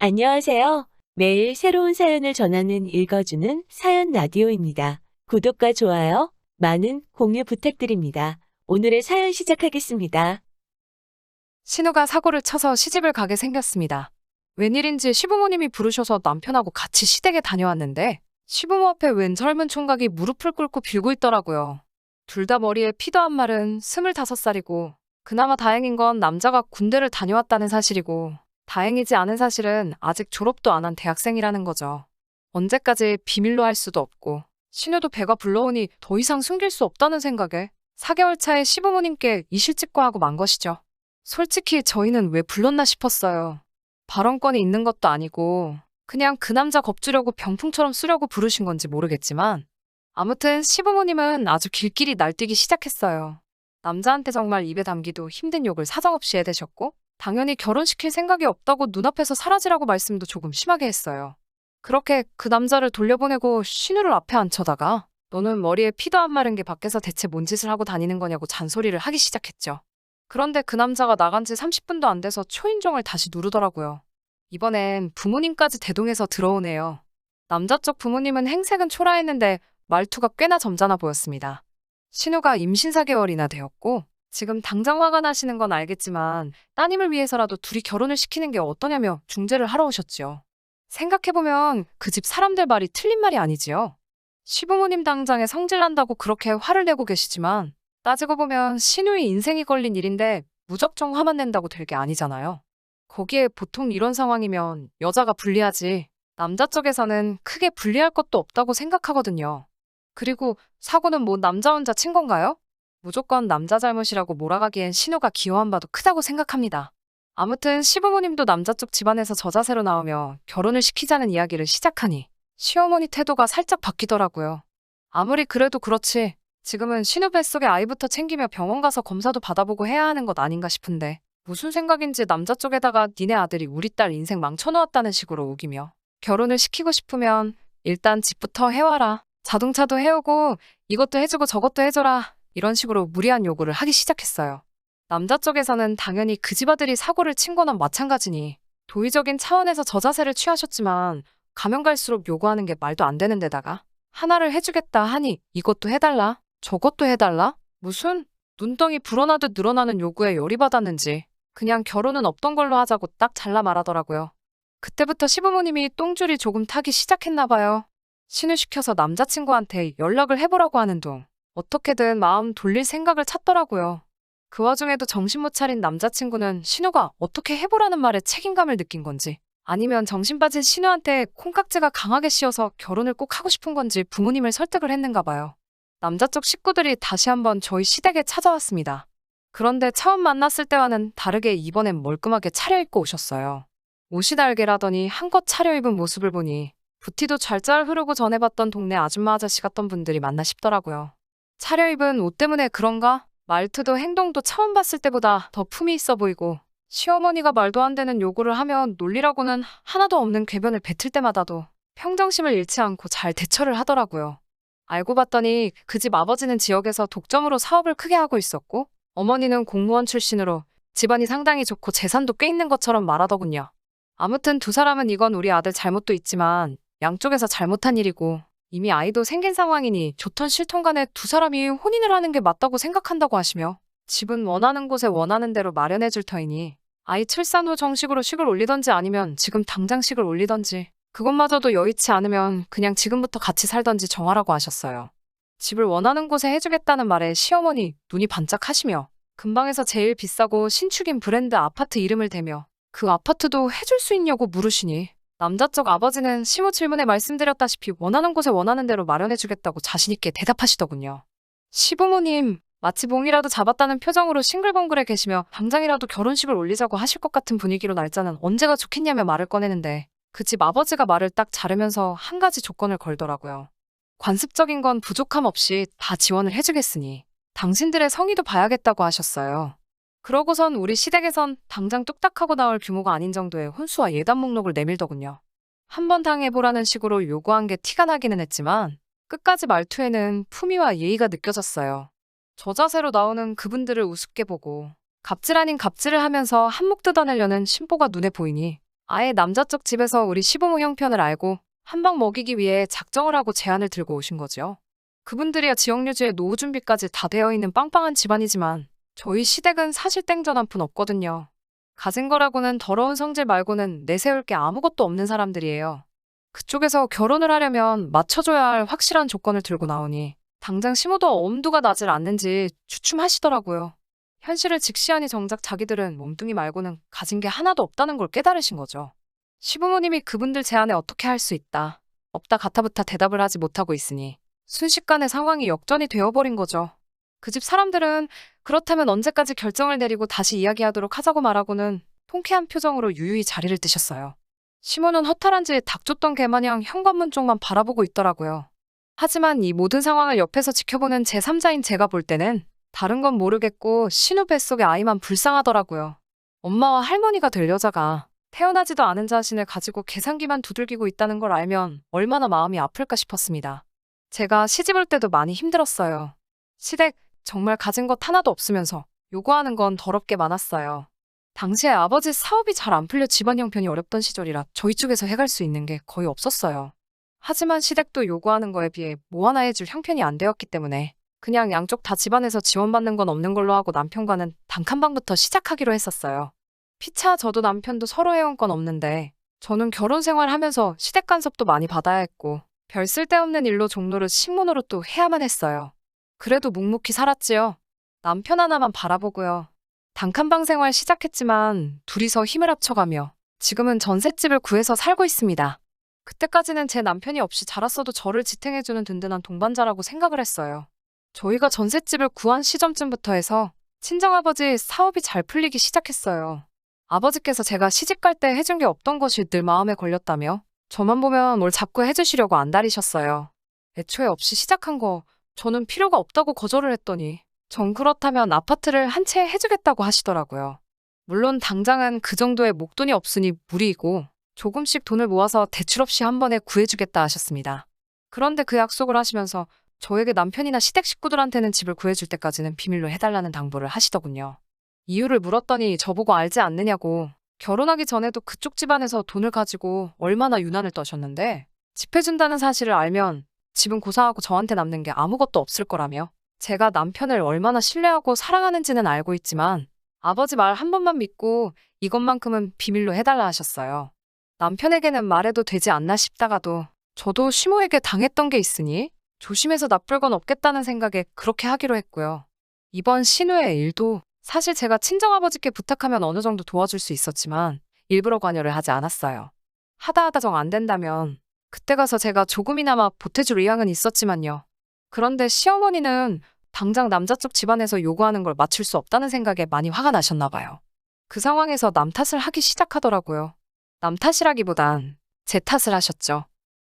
안녕하세요. 매일 새로운 사연을 전하는 읽어주는 사연 라디오입니다. 구독과 좋아요, 많은 공유 부탁드립니다. 오늘의 사연 시작하겠습니다. 신우가 사고를 쳐서 시집을 가게 생겼습니다. 웬일인지 시부모님이 부르셔서 남편하고 같이 시댁에 다녀왔는데 시부모 앞에 웬 젊은 총각이 무릎을 꿇고 빌고 있더라고요. 둘 다 머리에 피도 안 마른 25살이고 그나마 다행인 건 남자가 군대를 다녀왔다는 사실이고 다행이지 않은 사실은 아직 졸업도 안 한 대학생이라는 거죠. 언제까지 비밀로 할 수도 없고 신우도 배가 불러오니 더 이상 숨길 수 없다는 생각에 4개월 차에 시부모님께 이실직고하고 만 것이죠. 솔직히 저희는 왜 불렀나 싶었어요. 발언권이 있는 것도 아니고 그냥 그 남자 겁주려고 병풍처럼 쓰려고 부르신 건지 모르겠지만 아무튼 시부모님은 아주 길길이 날뛰기 시작했어요. 남자한테 정말 입에 담기도 힘든 욕을 사정없이 해대셨고 당연히 결혼시킬 생각이 없다고 눈앞에서 사라지라고 말씀도 조금 심하게 했어요. 그렇게 그 남자를 돌려보내고 신우를 앞에 앉혀다가 너는 머리에 피도 안 마른 게 밖에서 대체 뭔 짓을 하고 다니는 거냐고 잔소리를 하기 시작했죠. 그런데 그 남자가 나간 지 30분도 안 돼서 초인종을 다시 누르더라고요. 이번엔 부모님까지 대동해서 들어오네요. 남자 쪽 부모님은 행색은 초라했는데 말투가 꽤나 점잖아 보였습니다. 신우가 임신 4개월이나 되었고 지금 당장 화가 나시는 건 알겠지만 따님을 위해서라도 둘이 결혼을 시키는 게 어떠냐며 중재를 하러 오셨지요. 생각해보면 그 집 사람들 말이 틀린 말이 아니지요. 시부모님 당장에 성질난다고 그렇게 화를 내고 계시지만 따지고 보면 신우의 인생이 걸린 일인데 무작정 화만 낸다고 될 게 아니잖아요. 거기에 보통 이런 상황이면 여자가 불리하지 남자 쪽에서는 크게 불리할 것도 없다고 생각하거든요. 그리고 사고는 뭐 남자 혼자 친 건가요? 무조건 남자 잘못이라고 몰아가기엔 신우가 기여한 바도 크다고 생각합니다. 아무튼 시부모님도 남자 쪽 집안에서 저자세로 나오며 결혼을 시키자는 이야기를 시작하니 시어머니 태도가 살짝 바뀌더라고요. 아무리 그래도 그렇지 지금은 신우 뱃속에 아이부터 챙기며 병원 가서 검사도 받아보고 해야 하는 것 아닌가 싶은데 무슨 생각인지 남자 쪽에다가 니네 아들이 우리 딸 인생 망쳐놓았다는 식으로 우기며 결혼을 시키고 싶으면 일단 집부터 해와라. 자동차도 해오고 이것도 해주고 저것도 해줘라. 이런 식으로 무리한 요구를 하기 시작했어요. 남자 쪽에서는 당연히 그 집 아들이 사고를 친 거나 마찬가지니 도의적인 차원에서 저자세를 취하셨지만 가면 갈수록 요구하는 게 말도 안 되는 데다가 하나를 해주겠다 하니 이것도 해달라 저것도 해달라 무슨 눈덩이 불어나듯 늘어나는 요구에 열이 받았는지 그냥 결혼은 없던 걸로 하자고 딱 잘라 말하더라고요. 그때부터 시부모님이 똥줄이 조금 타기 시작했나 봐요. 신우시켜서 남자친구한테 연락을 해보라고 하는 둥 어떻게든 마음 돌릴 생각을 찾더라고요. 그 와중에도 정신 못 차린 남자친구는 신우가 어떻게 해보라는 말에 책임감을 느낀 건지 아니면 정신 빠진 신우한테 콩깍지가 강하게 씌어서 결혼을 꼭 하고 싶은 건지 부모님을 설득을 했는가 봐요. 남자 쪽 식구들이 다시 한번 저희 시댁에 찾아왔습니다. 그런데 처음 만났을 때와는 다르게 이번엔 멀끔하게 차려입고 오셨어요. 옷이 달개라더니 한껏 차려입은 모습을 보니 부티도 잘잘 흐르고 전에 봤던 동네 아줌마 아저씨 같던 분들이 맞나 싶더라고요. 차려입은 옷 때문에 그런가? 말투도 행동도 처음 봤을 때보다 더 품이 있어 보이고 시어머니가 말도 안 되는 요구를 하면 논리라고는 하나도 없는 궤변을 뱉을 때마다도 평정심을 잃지 않고 잘 대처를 하더라고요. 알고 봤더니 그 집 아버지는 지역에서 독점으로 사업을 크게 하고 있었고 어머니는 공무원 출신으로 집안이 상당히 좋고 재산도 꽤 있는 것처럼 말하더군요. 아무튼 두 사람은 이건 우리 아들 잘못도 있지만 양쪽에서 잘못한 일이고 이미 아이도 생긴 상황이니 좋던 싫던 간에 두 사람이 혼인을 하는 게 맞다고 생각한다고 하시며 집은 원하는 곳에 원하는 대로 마련해 줄 터이니 아이 출산 후 정식으로 식을 올리던지 아니면 지금 당장 식을 올리던지 그것마저도 여의치 않으면 그냥 지금부터 같이 살던지 정하라고 하셨어요. 집을 원하는 곳에 해주겠다는 말에 시어머니 눈이 반짝하시며 근방에서 제일 비싸고 신축인 브랜드 아파트 이름을 대며 그 아파트도 해줄 수 있냐고 물으시니 남자 쪽 아버지는 시모 질문에 말씀드렸다시피 원하는 곳에 원하는 대로 마련해주겠다고 자신있게 대답하시더군요. 시부모님 마치 봉이라도 잡았다는 표정으로 싱글벙글해 계시며 당장이라도 결혼식을 올리자고 하실 것 같은 분위기로 날짜는 언제가 좋겠냐며 말을 꺼내는데 그 집 아버지가 말을 딱 자르면서 한 가지 조건을 걸더라고요. 관습적인 건 부족함 없이 다 지원을 해주겠으니 당신들의 성의도 봐야겠다고 하셨어요. 그러고선 우리 시댁에선 당장 뚝딱하고 나올 규모가 아닌 정도의 혼수와 예단 목록을 내밀더군요. 한번 당해보라는 식으로 요구한 게 티가 나기는 했지만 끝까지 말투에는 품위와 예의가 느껴졌어요. 저자세로 나오는 그분들을 우습게 보고 갑질 아닌 갑질을 하면서 한몫 뜯어내려는 심보가 눈에 보이니 아예 남자 쪽 집에서 우리 시부모 형편을 알고 한 방 먹이기 위해 작정을 하고 제안을 들고 오신 거죠. 그분들이야 지역 유지에 노후 준비까지 다 되어 있는 빵빵한 집안이지만 저희 시댁은 사실 땡전 한 푼 없거든요. 가진 거라고는 더러운 성질 말고는 내세울 게 아무것도 없는 사람들이에요. 그쪽에서 결혼을 하려면 맞춰줘야 할 확실한 조건을 들고 나오니 당장 심호도 엄두가 나질 않는지 주춤하시더라고요. 현실을 직시하니 정작 자기들은 몸뚱이 말고는 가진 게 하나도 없다는 걸 깨달으신 거죠. 시부모님이 그분들 제안에 어떻게 할 수 있다, 없다 가타부타 대답을 하지 못하고 있으니 순식간에 상황이 역전이 되어버린 거죠. 그 집 사람들은 그렇다면 언제까지 결정을 내리고 다시 이야기하도록 하자고 말하고는 통쾌한 표정으로 유유히 자리를 뜨셨어요. 시모는 허탈한지 닭 쫓던 개마냥 현관문 쪽만 바라보고 있더라고요. 하지만 이 모든 상황을 옆에서 지켜보는 제3자인 제가 볼 때는 다른 건 모르겠고 신우 뱃속의 아이만 불쌍하더라고요. 엄마와 할머니가 될 여자가 태어나지도 않은 자신을 가지고 계산기만 두들기고 있다는 걸 알면 얼마나 마음이 아플까 싶었습니다. 제가 시집 올 때도 많이 힘들었어요. 시댁 정말 가진 것 하나도 없으면서 요구하는 건 더럽게 많았어요. 당시에 아버지 사업이 잘 안 풀려 집안 형편이 어렵던 시절이라 저희 쪽에서 해갈 수 있는 게 거의 없었어요. 하지만 시댁도 요구하는 거에 비해 뭐 하나 해줄 형편이 안 되었기 때문에 그냥 양쪽 다 집안에서 지원받는 건 없는 걸로 하고 남편과는 단칸방부터 시작하기로 했었어요. 피차 저도 남편도 서로 해온 건 없는데 저는 결혼 생활하면서 시댁 간섭도 많이 받아야 했고 별 쓸데없는 일로 종로를 식모노릇도 해야만 했어요. 그래도 묵묵히 살았지요. 남편 하나만 바라보고요. 단칸방 생활 시작했지만 둘이서 힘을 합쳐가며 지금은 전셋집을 구해서 살고 있습니다. 그때까지는 제 남편이 없이 자랐어도 저를 지탱해주는 든든한 동반자라고 생각을 했어요. 저희가 전셋집을 구한 시점쯤부터 해서 친정아버지 사업이 잘 풀리기 시작했어요. 아버지께서 제가 시집갈 때 해준 게 없던 것이 늘 마음에 걸렸다며 저만 보면 뭘 자꾸 해주시려고 안달이셨어요. 애초에 없이 시작한 거 저는 필요가 없다고 거절을 했더니 전 그렇다면 아파트를 한 채 해주겠다고 하시더라고요. 물론 당장은 그 정도의 목돈이 없으니 무리이고 조금씩 돈을 모아서 대출 없이 한 번에 구해주겠다 하셨습니다. 그런데 그 약속을 하시면서 저에게 남편이나 시댁 식구들한테는 집을 구해줄 때까지는 비밀로 해달라는 당부를 하시더군요. 이유를 물었더니 저보고 알지 않느냐고 결혼하기 전에도 그쪽 집안에서 돈을 가지고 얼마나 유난을 떠셨는데 집 해준다는 사실을 알면 집은 고사하고 저한테 남는 게 아무것도 없을 거라며 제가 남편을 얼마나 신뢰하고 사랑하는지는 알고 있지만 아버지 말 한 번만 믿고 이것만큼은 비밀로 해달라 하셨어요. 남편에게는 말해도 되지 않나 싶다가도 저도 시모에게 당했던 게 있으니 조심해서 나쁠 건 없겠다는 생각에 그렇게 하기로 했고요. 이번 신우의 일도 사실 제가 친정아버지께 부탁하면 어느 정도 도와줄 수 있었지만 일부러 관여를 하지 않았어요. 하다 정 안 된다면 그때 가서 제가 조금이나마 보태줄 의향은 있었지만요. 그런데 시어머니는 당장 남자 쪽 집안에서 요구하는 걸 맞출 수 없다는 생각에 많이 화가 나셨나 봐요. 그 상황에서 남 탓을 하기 시작하더라고요. 남 탓이라기보단 제 탓을 하셨죠.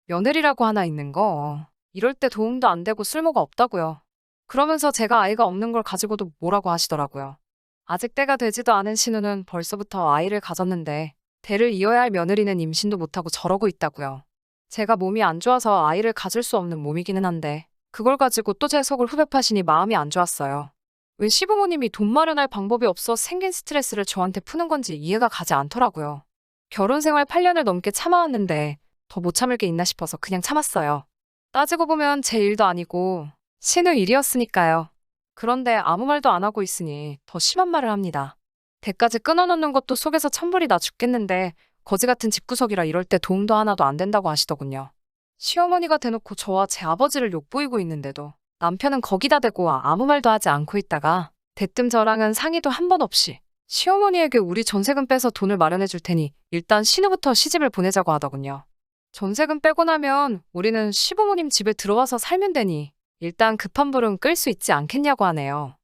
며느리라고 하나 있는 거 이럴 때 도움도 안 되고 쓸모가 없다고요. 그러면서 제가 아이가 없는 걸 가지고도 뭐라고 하시더라고요. 아직 때가 되지도 않은 신우는 벌써부터 아이를 가졌는데 대를 이어야 할 며느리는 임신도 못하고 저러고 있다고요. 제가 몸이 안 좋아서 아이를 가질 수 없는 몸이기는 한데 그걸 가지고 또 제 속을 후벼 파시니 마음이 안 좋았어요. 왜 시부모님이 돈 마련할 방법이 없어 생긴 스트레스를 저한테 푸는 건지 이해가 가지 않더라고요. 결혼 생활 8년을 넘게 참아왔는데 더 못 참을 게 있나 싶어서 그냥 참았어요. 따지고 보면 제 일도 아니고 신우 일이었으니까요. 그런데 아무 말도 안 하고 있으니 더 심한 말을 합니다. 대까지 끊어놓는 것도 속에서 천불이 나 죽겠는데 거지 같은 집구석이라 이럴 때 도움도 하나도 안 된다고 하시더군요. 시어머니가 대놓고 저와 제 아버지를 욕보이고 있는데도 남편은 거기다 대고 아무 말도 하지 않고 있다가 대뜸 저랑은 상의도 한 번 없이 시어머니에게 우리 전세금 빼서 돈을 마련해 줄 테니 일단 신우부터 시집을 보내자고 하더군요. 전세금 빼고 나면 우리는 시부모님 집에 들어와서 살면 되니 일단 급한 불은 끌 수 있지 않겠냐고 하네요.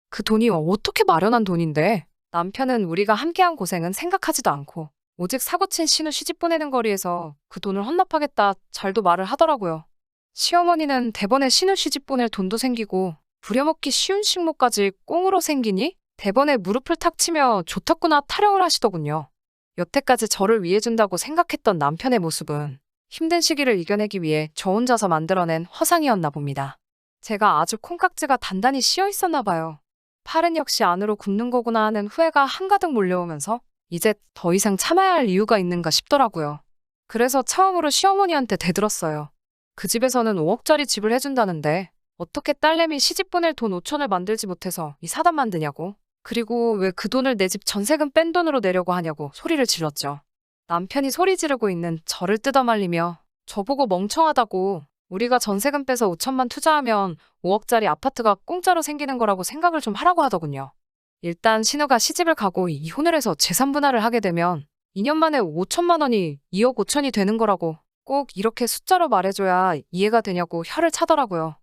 그 돈이 어떻게 마련한 돈인데 남편은 우리가 함께한 고생은 생각하지도 않고 오직 사고친 신우 시집 보내는 거리에서 그 돈을 헌납하겠다 잘도 말을 하더라고요. 시어머니는 대번에 신우 시집 보낼 돈도 생기고 부려먹기 쉬운 식모까지 꽁으로 생기니 대번에 무릎을 탁 치며 좋다구나 타령을 하시더군요. 여태까지 저를 위해준다고 생각했던 남편의 모습은 힘든 시기를 이겨내기 위해 저 혼자서 만들어낸 허상이었나 봅니다. 제가 아주 콩깍지가 단단히 씌어 있었나 봐요. 팔은 역시 안으로 굽는 거구나 하는 후회가 한가득 몰려오면서 이제 더 이상 참아야 할 이유가 있는가 싶더라고요. 그래서 처음으로 시어머니한테 대들었어요. 그 집에서는 5억짜리 집을 해준다는데 어떻게 딸내미 시집 보낼 돈 5천을 만들지 못해서 이 사단 만드냐고. 그리고 왜 그 돈을 내 집 전세금 뺀 돈으로 내려고 하냐고 소리를 질렀죠. 남편이 소리 지르고 있는 저를 뜯어말리며 저보고 멍청하다고, 우리가 전세금 빼서 5천만 투자하면 5억짜리 아파트가 공짜로 생기는 거라고 생각을 좀 하라고 하더군요. 일단 신우가 시집을 가고 이혼을 해서 재산 분할을 하게 되면 2년 만에 5천만 원이 2억 5천이 되는 거라고 꼭 이렇게 숫자로 말해줘야 이해가 되냐고 혀를 차더라고요.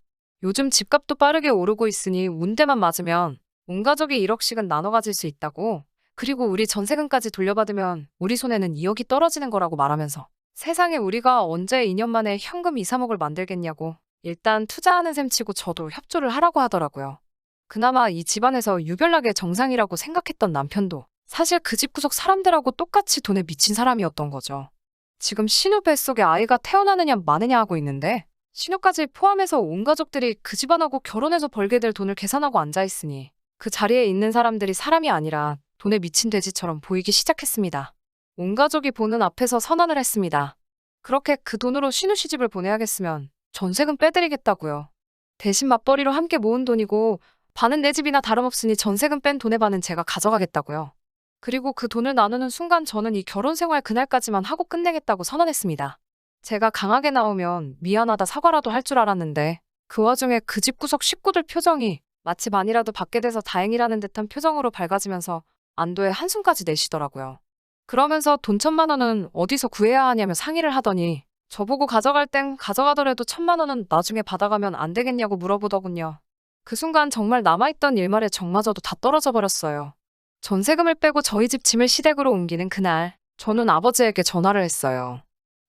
요즘 집값도 빠르게 오르고 있으니 운대만 맞으면 온 가족이 1억씩은 나눠 가질 수 있다고, 그리고 우리 전세금까지 돌려받으면 우리 손에는 2억이 떨어지는 거라고 말하면서 세상에 우리가 언제 2년 만에 현금 2, 3억을 만들겠냐고 일단 투자하는 셈 치고 저도 협조를 하라고 하더라고요. 그나마 이 집안에서 유별나게 정상이라고 생각했던 남편도 사실 그 집 구석 사람들하고 똑같이 돈에 미친 사람이었던 거죠. 지금 신우 뱃속에 아이가 태어나느냐 마느냐 하고 있는데 신우까지 포함해서 온 가족들이 그 집안하고 결혼해서 벌게 될 돈을 계산하고 앉아있으니 그 자리에 있는 사람들이 사람이 아니라 돈에 미친 돼지처럼 보이기 시작했습니다. 온 가족이 보는 앞에서 선언을 했습니다. 그렇게 그 돈으로 신우 시집을 보내야겠으면 전세금 빼드리겠다고요. 대신 맞벌이로 함께 모은 돈이고 반은 내 집이나 다름없으니 전세금 뺀 돈의 반은 제가 가져가겠다고요. 그리고 그 돈을 나누는 순간 저는 이 결혼 생활 그날까지만 하고 끝내겠다고 선언했습니다. 제가 강하게 나오면 미안하다 사과라도 할 줄 알았는데 그 와중에 그 집구석 식구들 표정이 마치 많이라도 받게 돼서 다행이라는 듯한 표정으로 밝아지면서 안도의 한숨까지 내쉬더라고요. 그러면서 돈 1,000만 원은 어디서 구해야 하냐며 상의를 하더니 저보고 가져갈 땐 가져가더라도 1,000만 원은 나중에 받아가면 안 되겠냐고 물어보더군요. 그 순간 정말 남아있던 일말의 정마저도 다 떨어져 버렸어요. 전세금을 빼고 저희 집 짐을 시댁으로 옮기는 그날, 저는 아버지에게 전화를 했어요.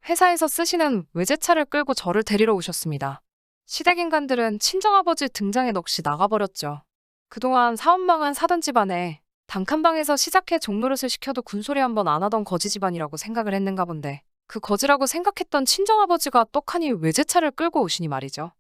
회사에서 쓰시는 외제차를 끌고 저를 데리러 오셨습니다. 시댁 인간들은 친정아버지 등장에 넋이 나가버렸죠. 그동안 사업망한 사돈 집안에 단칸방에서 시작해 종노릇을 시켜도 군소리 한 번 안 하던 거지 집안이라고 생각을 했는가 본데 그 거지라고 생각했던 친정아버지가 떡하니 외제차를 끌고 오시니 말이죠.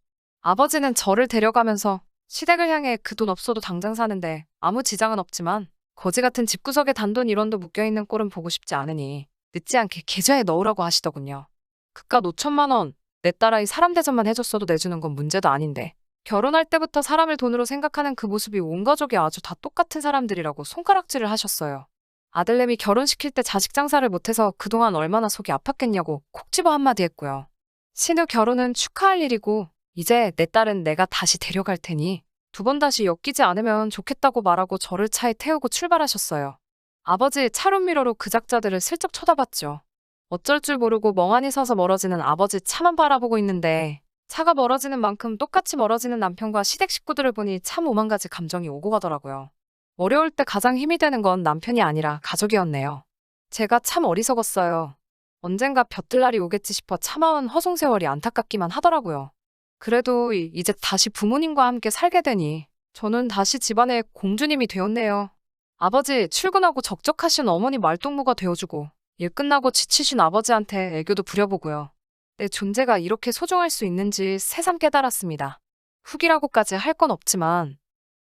아버지는 저를 데려가면서 시댁을 향해 그 돈 없어도 당장 사는데 아무 지장은 없지만 거지 같은 집구석에 단돈 1원도 묶여있는 꼴은 보고 싶지 않으니 늦지 않게 계좌에 넣으라고 하시더군요. 그깟 5천만 원, 내 딸아이 사람 대접만 해줬어도 내주는 건 문제도 아닌데 결혼할 때부터 사람을 돈으로 생각하는 그 모습이 온 가족이 아주 다 똑같은 사람들이라고 손가락질을 하셨어요. 아들내미 결혼시킬 때 자식 장사를 못해서 그동안 얼마나 속이 아팠겠냐고 콕 집어 한마디 했고요. 신우 결혼은 축하할 일이고 이제 내 딸은 내가 다시 데려갈 테니 2번 다시 엮이지 않으면 좋겠다고 말하고 저를 차에 태우고 출발하셨어요. 아버지 차룸미러로 그 작자들을 슬쩍 쳐다봤죠. 어쩔 줄 모르고 멍하니 서서 멀어지는 아버지 차만 바라보고 있는데 차가 멀어지는 만큼 똑같이 멀어지는 남편과 시댁 식구들을 보니 참 오만 가지 감정이 오고 가더라고요. 어려울 때 가장 힘이 되는 건 남편이 아니라 가족이었네요. 제가 참 어리석었어요. 언젠가 볕들 날이 오겠지 싶어 참아온 허송세월이 안타깝기만 하더라고요. 그래도 이제 다시 부모님과 함께 살게 되니 저는 다시 집안의 공주님이 되었네요. 아버지 출근하고 적적하신 어머니 말동무가 되어주고 일 끝나고 지치신 아버지한테 애교도 부려보고요. 내 존재가 이렇게 소중할 수 있는지 새삼 깨달았습니다. 후기라고까지 할 건 없지만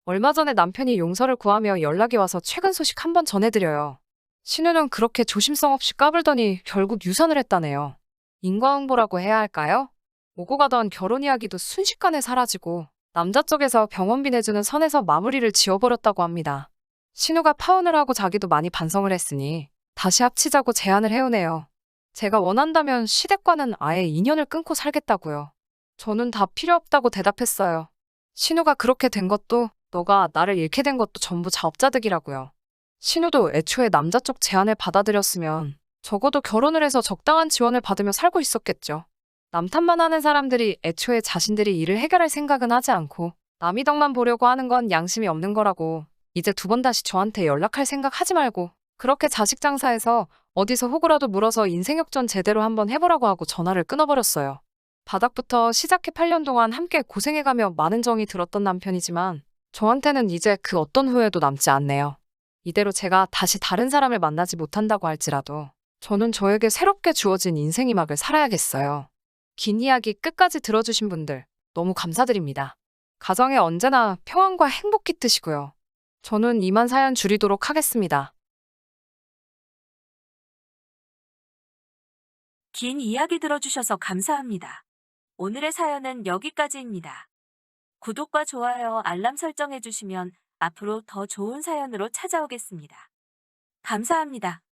얼마 전에 남편이 용서를 구하며 연락이 와서 최근 소식 한번 전해드려요. 신우는 그렇게 조심성 없이 까불더니 결국 유산을 했다네요. 인과응보라고 해야 할까요? 오고 가던 결혼 이야기도 순식간에 사라지고 남자 쪽에서 병원비 내주는 선에서 마무리를 지어버렸다고 합니다. 신우가 파혼을 하고 자기도 많이 반성을 했으니 다시 합치자고 제안을 해오네요. 제가 원한다면 시댁과는 아예 인연을 끊고 살겠다고요. 저는 다 필요 없다고 대답했어요. 신우가 그렇게 된 것도 너가 나를 잃게 된 것도 전부 자업자득이라고요. 신우도 애초에 남자 쪽 제안을 받아들였으면 적어도 결혼을 해서 적당한 지원을 받으며 살고 있었겠죠. 남 탓만 하는 사람들이 애초에 자신들이 일을 해결할 생각은 하지 않고 남이 덕만 보려고 하는 건 양심이 없는 거라고 이제 2번 다시 저한테 연락할 생각 하지 말고 그렇게 자식 장사해서 어디서 호구라도 물어서 인생 역전 제대로 한번 해보라고 하고 전화를 끊어버렸어요. 바닥부터 시작해 8년 동안 함께 고생해가며 많은 정이 들었던 남편이지만 저한테는 이제 그 어떤 후회도 남지 않네요. 이대로 제가 다시 다른 사람을 만나지 못한다고 할지라도 저는 저에게 새롭게 주어진 인생의 막을 살아야겠어요. 긴 이야기 끝까지 들어주신 분들 너무 감사드립니다. 가정에 언제나 평안과 행복 깃드시고요. 저는 이만 사연 줄이도록 하겠습니다. 긴 이야기 들어주셔서 감사합니다. 오늘의 사연은 여기까지입니다. 구독과 좋아요, 알람 설정해주시면 앞으로 더 좋은 사연으로 찾아오겠습니다. 감사합니다.